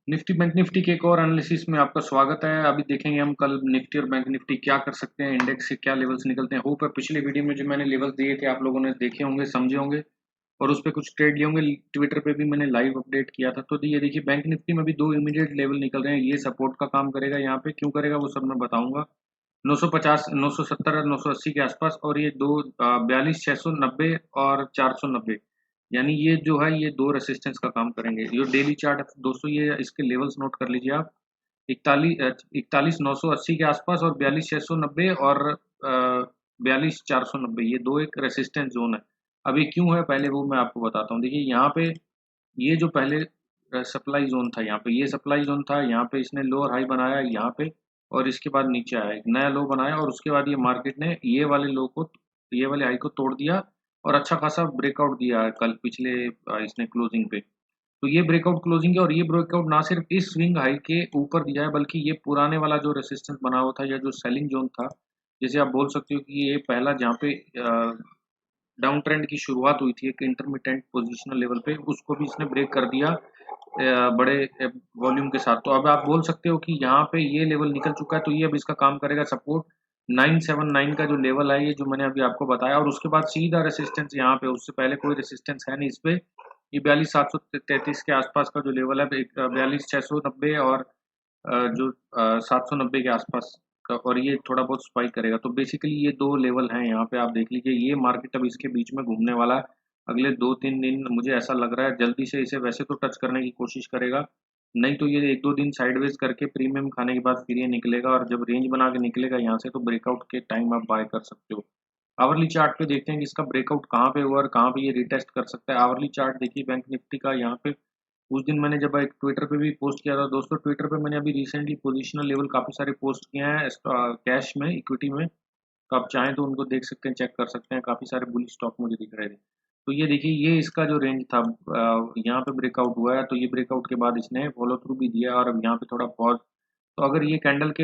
Nifty bank Nifty के एक और एनालिसिस में आपका स्वागत है। अभी देखेंगे हम कल निफ्टी और बैंक निफ्टी क्या कर सकते हैं, इंडेक्स से क्या लेवल्स निकलते हैं। होप है पिछले वीडियो में जो मैंने लेवल्स दिए थे आप लोगों ने देखे होंगे, समझे होंगे और उस पे कुछ ट्रेड लिए होंगे। ट्विटर पे भी मैंने लाइव अपडेट किया था। तो ये देखिए बैंक निफ्टी में भी दो इमीडिएट लेवल निकल रहे हैं। ये सपोर्ट का काम करेगा, यहाँ पे क्यों करेगा वो सब मैं बताऊंगा। 950, 970, 980 के आसपास और ये दो 42, 690 और 490, यानी ये जो है ये दो रेसिस्टेंस का काम करेंगे। ये डेली चार्ट दोस्तों, ये इसके लेवल्स नोट कर लीजिए आप। 41, 980 के आसपास और 42, 690 और 42, 490, ये दो एक रेसिस्टेंस जोन है। अभी क्यों है पहले वो मैं आपको बताता हूँ। देखिए यहाँ पे ये जो पहले सप्लाई जोन था, यहाँ पे ये सप्लाई जोन था, यहाँ पे इसने लोअर हाई बनाया यहाँ पे और इसके बाद नीचे आया, एक नया लो बनाया और उसके बाद ये मार्केट ने ये वाले लो को, ये वाले हाई को तोड़ दिया और अच्छा खासा ब्रेकआउट दिया है कल पिछले इसने क्लोजिंग पे। तो ये ब्रेकआउट क्लोजिंग है और ये ब्रेकआउट ना सिर्फ इस स्विंग हाई के ऊपर दिया है बल्कि ये पुराने वाला जो रेसिस्टेंस बना हुआ था या जो सेलिंग जोन था, जैसे आप बोल सकते हो कि ये पहला जहाँ पे डाउन ट्रेंड की शुरुआत हुई थी एक इंटरमीडिएट पोजीशनल लेवल पे, उसको भी इसने ब्रेक कर दिया बड़े वॉल्यूम के साथ। तो अब आप बोल सकते हो कि यहाँ पे ये लेवल निकल चुका है, तो ये अब इसका काम करेगा सपोर्ट। 979 का जो लेवल है ये जो मैंने अभी आपको बताया और उसके बाद सीधा रेसिस्टेंस यहाँ पे, उससे पहले कोई रेसिस्टेंस है नहीं इस पे। ये 42, 733 के आसपास का जो लेवल है, 42, 690 और जो 790 के आसपास का, और ये थोड़ा बहुत स्पाइक करेगा। तो बेसिकली ये दो लेवल हैं यहाँ पे, आप देख लीजिए। ये मार्केट अब इसके बीच में घूमने वाला है अगले 2-3 दिन। मुझे ऐसा लग रहा है जल्दी से इसे वैसे तो टच करने की कोशिश करेगा, नहीं तो ये 1-2 दिन साइडवेज करके प्रीमियम खाने के बाद फिर ये निकलेगा और जब रेंज बना के निकलेगा यहाँ से तो ब्रेकआउट के टाइम आप बाय कर सकते हो। आवरली चार्ट पे देखते हैं कि इसका ब्रेकआउट कहाँ पे हुआ और कहाँ पे ये रिटेस्ट कर सकता है। आवरली चार्ट देखिए बैंक निफ्टी का, यहाँ पे उस दिन मैंने जब एक ट्विटर पे भी पोस्ट किया था दोस्तों, ट्विटर पे मैंने अभी रिसेंटली पोजिशनल लेवल काफ़ी सारे पोस्ट किए हैं कैश में, इक्विटी में। तो आप चाहें तो उनको देख सकते हैं, चेक कर सकते हैं, काफ़ी सारे बुलिश स्टॉक मुझे दिख रहे थे। तो ये देखिए ये इसका जो रेंज था, यहाँ पे ब्रेकआउट हुआ है तो ये ब्रेकआउट के बाद इसने फॉलो थ्रू भी दिया और अब यहाँ पे थोड़ा पॉज। तो अगर ये कैंडल के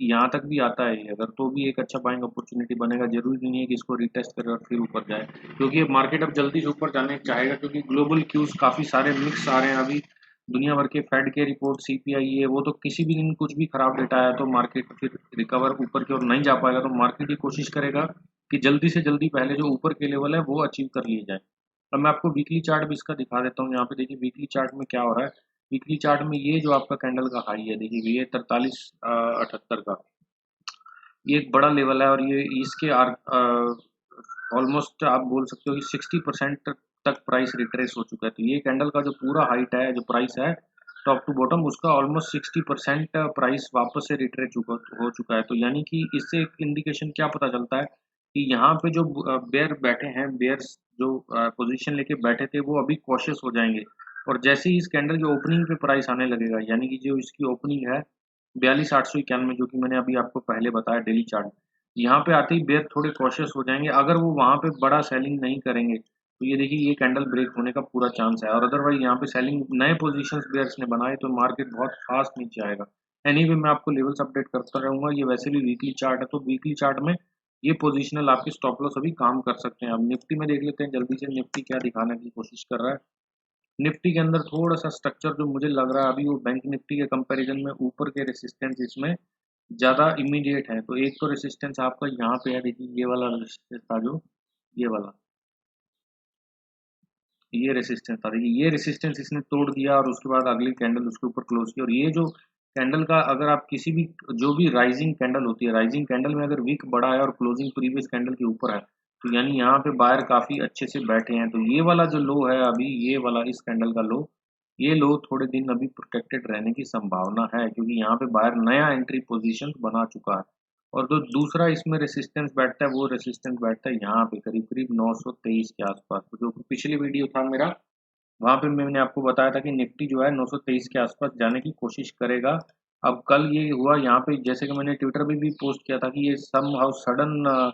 यहाँ तक भी आता है ये अगर, तो भी एक अच्छा बाइंग अपॉर्चुनिटी बनेगा। जरूरी नहीं है कि इसको रिटेस्ट करे और फिर ऊपर जाए, क्योंकि मार्केट अब जल्दी से ऊपर जाने चाहेगा, क्योंकि ग्लोबल क्यूज काफ़ी सारे मिक्स आ रहे हैं अभी। दुनिया भर के फेड के रिपोर्ट, सीपीआई है, वो तो किसी भी दिन कुछ भी खराब डेटा आया तो मार्केट फिर रिकवर ऊपर की ओर नहीं जा पाएगा। तो मार्केट ये कोशिश करेगा कि जल्दी से जल्दी पहले जो ऊपर के लेवल है वो अचीव कर लिए जाए। अब मैं आपको वीकली चार्ट भी इसका दिखा देता हूँ। यहाँ पे देखिए वीकली चार्ट में क्या हो रहा है। वीकली चार्ट में ये जो आपका कैंडल का हाई है, देखिए ये 43, 78 का, ये एक बड़ा लेवल है और ये इसके ऑलमोस्ट आप बोल सकते हो कि 60% तक प्राइस रिट्रेस हो चुका है। तो ये कैंडल का जो पूरा हाइट है, जो प्राइस है टॉप टू बॉटम, उसका ऑलमोस्ट 60% प्राइस वापस से रिट्रेस हो चुका है। तो यानी कि इससे एक इंडिकेशन क्या पता चलता है कि यहाँ पे जो बेयर बैठे हैं, बेयर्स जो पोजीशन लेके बैठे थे वो अभी कॉशियस हो जाएंगे। और जैसे ही इस कैंडल के ओपनिंग पे प्राइस आने लगेगा, यानी कि जो इसकी ओपनिंग है 42,891, जो कि मैंने अभी आपको पहले बताया डेली चार्ट, यहाँ पे आते ही बेयर थोड़े कॉशियस हो जाएंगे। अगर वो वहाँ पे बड़ा सेलिंग नहीं करेंगे तो ये देखिए ये कैंडल ब्रेक होने का पूरा चांस है, और अदरवाइज यहाँ पे सेलिंग नए पोजीशंस बेयर्स ने बनाए तो मार्केट बहुत फास्ट नीचे आएगा। एनीवे मैं आपको लेवल्स अपडेट करता रहूंगा। ये वैसे भी वीकली चार्ट है, तो वीकली चार्ट में ये पोजिशनल आपके स्टॉप लॉस अभी काम कर सकते हैं। अब निफ्टी में देख लेते हैं जल्दी से, निफ्टी क्या दिखाने की कोशिश कर रहा है। निफ्टी के अंदर थोड़ा सा स्ट्रक्चर जो मुझे लग रहा है अभी, वो बैंक निफ्टी के कंपैरिजन में ऊपर के रेसिस्टेंस इसमें ज़्यादा इमीडिएट है। तो एक तो रेसिस्टेंस आपका यहाँ पे है, देखिए ये वाला रेसिस्टेंस था, जो ये वाला, ये रेसिस्टेंस था, देखिए ये रेसिस्टेंस इसने तोड़ दिया और उसके बाद अगली कैंडल उसके ऊपर क्लोज की। और ये जो कैंडल का, अगर आप किसी भी जो भी राइजिंग कैंडल होती है, राइजिंग कैंडल में अगर वीक बड़ा है और क्लोजिंग प्रीवियस कैंडल के ऊपर है, तो यानी यहाँ पे बायर काफी अच्छे से बैठे हैं। तो ये वाला जो लो है अभी, ये वाला इस कैंडल का लो, ये लो थोड़े दिन अभी प्रोटेक्टेड रहने की संभावना है, क्योंकि यहाँ पे बायर नया एंट्री पोजीशन बना चुका है। और जो दूसरा इसमें रेसिस्टेंस बैठता है, वो रेसिस्टेंस बैठता है यहाँ पे करीब करीब 923 के आसपास। तो जो पिछली वीडियो था मेरा, वहाँ पे मैंने आपको बताया था कि निफ्टी जो है 923 के आसपास जाने की कोशिश करेगा। अब कल ये हुआ यहाँ पे, जैसे कि मैंने ट्विटर पे भी पोस्ट किया था कि ये सम हाउ सडन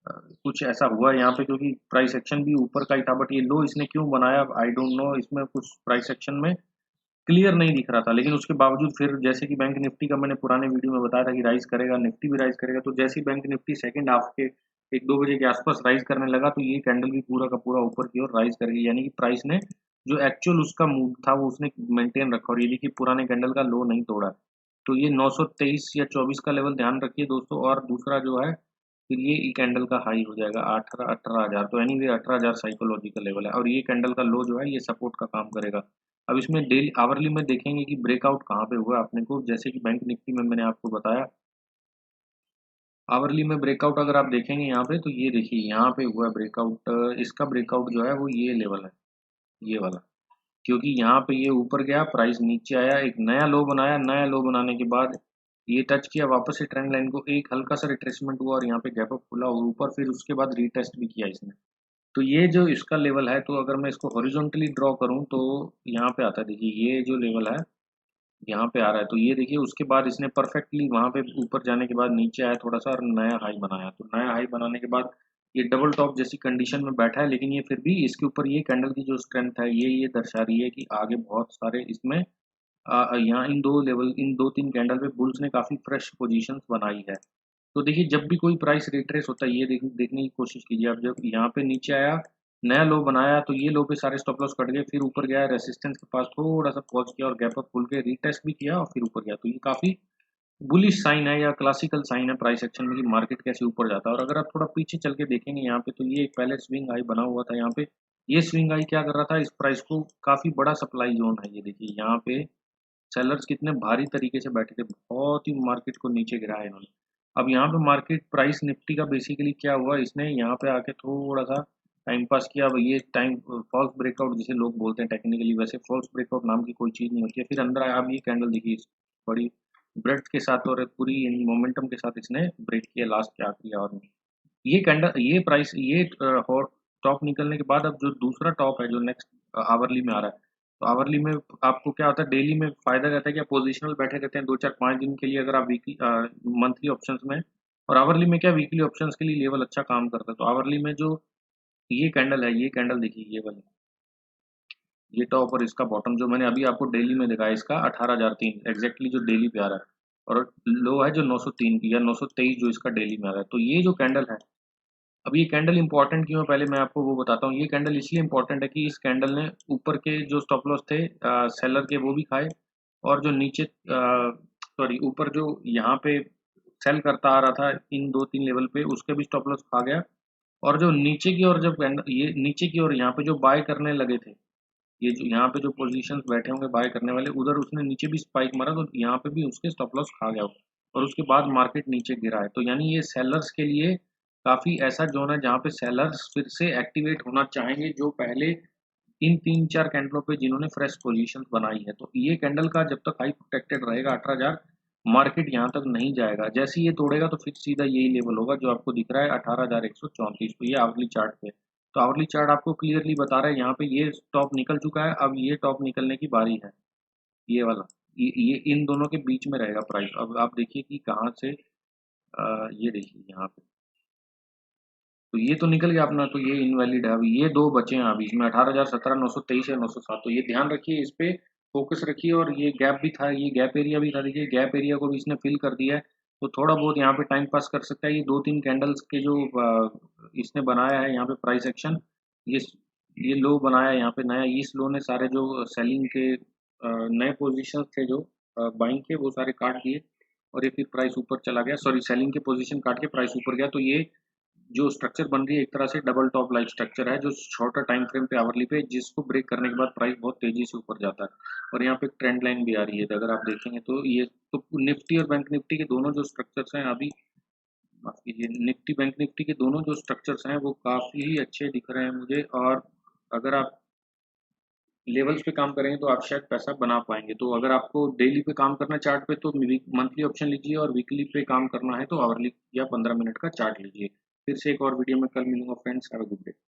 कुछ ऐसा हुआ यहाँ पे, क्योंकि प्राइस एक्शन भी ऊपर का ही था, बट ये लो इसने क्यों बनाया आई डोंट नो। इसमें कुछ प्राइस एक्शन में क्लियर नहीं दिख रहा था, लेकिन उसके बावजूद फिर जैसे कि बैंक निफ्टी का मैंने पुराने वीडियो में बताया था कि राइज करेगा, निफ्टी भी राइज करेगा। तो जैसे ही बैंक निफ्टी सेकंड हाफ के 1-2 बजे के आसपास राइज करने लगा, तो ये कैंडल भी पूरा का पूरा ऊपर की ओर राइज कर गई, यानी कि प्राइस ने जो एक्चुअल उसका मूव था वो उसने मेंटेन रखा, और ये देखिए पुराने कैंडल का लो नहीं तोड़ा। तो ये 923 या 24 का लेवल ध्यान रखिए दोस्तों। और दूसरा जो है फिर ये कैंडल का हाई हो जाएगा 18,000। तो एनीवे 18,000 साइकोलॉजिकल लेवल है, और ये कैंडल का लो जो है ये सपोर्ट का काम करेगा। अब इसमें डेली आवरली में देखेंगे कि ब्रेकआउट कहाँ पे हुआ अपने को, जैसे कि बैंक निफ्टी में मैंने आपको बताया। आवरली में ब्रेकआउट अगर आप देखेंगे यहाँ पे, तो ये देखिए यहाँ पे हुआ ब्रेकआउट। इसका ब्रेकआउट जो है वो ये लेवल है, ये वाला। क्योंकि यहाँ पे ये ऊपर गया, प्राइस नीचे आया, एक नया लो बनाया, नया लो बनाने के बाद ये टच किया वापस से ट्रेंड लाइन को, एक हल्का सा रिट्रेसमेंट हुआ और यहाँ पे गैप अप खुला और ऊपर, फिर उसके बाद रीटेस्ट भी किया इसने। तो ये जो इसका लेवल है, तो अगर मैं इसको हॉरिजॉन्टली ड्रॉ करूँ तो यहाँ पे आता है, देखिए ये जो लेवल है यहाँ पे आ रहा है। तो ये देखिए उसके बाद इसने परफेक्टली वहाँ पे ऊपर जाने के बाद नीचे आया थोड़ा सा और नया हाई बनाया। तो नया हाई बनाने के बाद ये डबल टॉप जैसी कंडीशन में बैठा है, लेकिन ये फिर भी इसके ऊपर ये कैंडल की जो स्ट्रेंथ है ये दर्शा रही है कि आगे बहुत सारे इसमें यहाँ इन दो लेवल, इन दो तीन कैंडल पे बुल्स ने काफ़ी फ्रेश पोजीशंस बनाई है। तो देखिए जब भी कोई प्राइस रिट्रेस होता है, ये देखने की कोशिश कीजिए आप। जब यहाँ पे नीचे आया, नया लो बनाया, तो ये लो पे सारे स्टॉप लॉस कट गए, फिर ऊपर गया, रेसिस्टेंस के पास थोड़ा सा पॉज किया और गैप अप खुल के रीटेस्ट भी किया और फिर ऊपर गया। तो ये काफ़ी बुलिश साइन है या क्लासिकल साइन है प्राइस एक्शन में कि मार्केट कैसे ऊपर जाता है। और अगर आप थोड़ा पीछे चल के देखेंगे यहाँ पे, तो ये एक पहले स्विंग हाई बना हुआ था यहाँ पे। ये स्विंग हाई क्या कर रहा था, इस प्राइस को काफ़ी बड़ा सप्लाई जोन है। ये देखिए यहाँ पे सेलर्स कितने भारी तरीके से बैठे थे, बहुत ही मार्केट को नीचे गिराया इन्होंने। अब यहाँ पे मार्केट प्राइस निफ्टी का बेसिकली क्या हुआ, इसने यहाँ पे आके थोड़ा सा टाइम पास किया। अब ये टाइम फॉल्स ब्रेकआउट जिसे लोग बोलते हैं टेक्निकली, वैसे फॉल्स ब्रेकआउट नाम की कोई चीज़ नहीं होती है। फिर अंदर आया, अब ये कैंडल देखिए बड़ी ब्रेड के साथ और पूरी मोमेंटम के साथ इसने ब्रेक किया लास्ट के आखिरी आवर में। ये कैंडल, ये प्राइस, ये टॉप निकलने के बाद अब जो दूसरा टॉप है जो नेक्स्ट आवरली में आ रहा है, तो आवरली में आपको क्या होता है, डेली में फायदा रहता है कि आप पोजिशनल बैठे रहते हैं 2 4 5 दिन के लिए, अगर आप वीकली मंथली ऑप्शंस में। और आवरली में क्या, वीकली ऑप्शंस के लिए लेवल अच्छा काम करता है। तो आवरली में जो ये कैंडल है, ये कैंडल देखिए, ये वाली, ये टॉप और इसका बॉटम जो मैंने अभी आपको डेली में दिखाया, इसका 18,003 एग्जैक्टली जो डेली पे आ रहा है, और लो है जो 903 या 923 जो इसका डेली में आ रहा है। तो ये जो कैंडल है, अब ये कैंडल इंपॉर्टेंट क्यों है पहले मैं आपको वो बताता हूँ। ये कैंडल इसलिए इंपॉर्टेंट है कि इस कैंडल ने ऊपर के जो स्टॉप लॉस थे सेलर के वो भी खाए, और जो नीचे सॉरी ऊपर जो यहाँ पे सेल करता आ रहा था इन दो तीन लेवल पे, उसके भी स्टॉप लॉस खा गया। और जो नीचे की ओर, जब कैंडल ये नीचे की ओर यहाँ पे जो बाय करने लगे थे, ये जो यहाँ पे जो पोजीशंस बैठे होंगे बाय करने वाले, उधर उसने नीचे भी स्पाइक मारा तो यहाँ पे भी उसके स्टॉप लॉस खा गया वो, और उसके बाद मार्केट नीचे गिरा है। तो यानी ये सेलर्स के लिए काफ़ी ऐसा जोन है जहाँ पे सेलर्स फिर से एक्टिवेट होना चाहेंगे, जो पहले इन 3 4 कैंडलों पे जिन्होंने फ्रेश पोजीशंस बनाई है। तो ये कैंडल का जब तक हाई प्रोटेक्टेड रहेगा 18,000, मार्केट यहाँ तक नहीं जाएगा। जैसे ही ये तोड़ेगा तो फिर सीधा यही लेवल होगा जो आपको दिख रहा है 18,134 पे, ये आवरली चार्ट पे। तो आवरली चार्ट आपको क्लियरली बता रहा है यहाँ पे ये टॉप निकल चुका है, अब ये टॉप निकलने की बारी है, ये वाला। ये इन दोनों के बीच में रहेगा प्राइस। अब आप देखिए कि कहाँ से ये देखिए यहाँ पे, तो ये तो निकल गया अपना, तो ये इनवैलिड है। अभी ये दो बचे हैं अभी इसमें, 18,017, 923 या 907। तो ये ध्यान रखिए, इस पे फोकस रखिए। और ये गैप भी था, ये गैप एरिया भी था, देखिए गैप एरिया को भी इसने फिल कर दिया है। तो थोड़ा बहुत यहाँ पे टाइम पास कर सकता है। ये दो तीन कैंडल्स के जो इसने बनाया है यहाँ पे प्राइस एक्शन, ये ये लो बनाया है यहाँ पे नया। इस लो ने सारे जो सेलिंग के नए पोजिशन थे जो बाइंग के, वो सारे काट दिए, और ये फिर प्राइस ऊपर चला गया। सॉरी, सेलिंग के पोजीशन काट के प्राइस ऊपर गया। तो ये जो स्ट्रक्चर बन रही है एक तरह से डबल टॉप लाइक स्ट्रक्चर है, जो शॉर्टर टाइम फ्रेम पे आवरली पे, जिसको ब्रेक करने के बाद प्राइस बहुत तेजी से ऊपर जाता है। और यहाँ पे ट्रेंड लाइन भी आ रही है, तो अगर आप देखेंगे तो ये तो निफ्टी और बैंक निफ्टी के दोनों जो स्ट्रक्चर्स हैं अभी, माफ कीजिए, निफ्टी बैंक निफ्टी के दोनों जो स्ट्रक्चर्स हैं वो काफ़ी ही अच्छे दिख रहे हैं मुझे। और अगर आप लेवल्स पे काम करेंगे तो आप शायद पैसा बना पाएंगे। तो अगर आपको डेली पे काम करना है चार्ट पे, तो मंथली ऑप्शन लीजिए, और वीकली पे काम करना है तो आवरली या 15 मिनट का चार्ट लीजिए। फिर से एक और वीडियो में कल मिलूंगा friends, have a good day.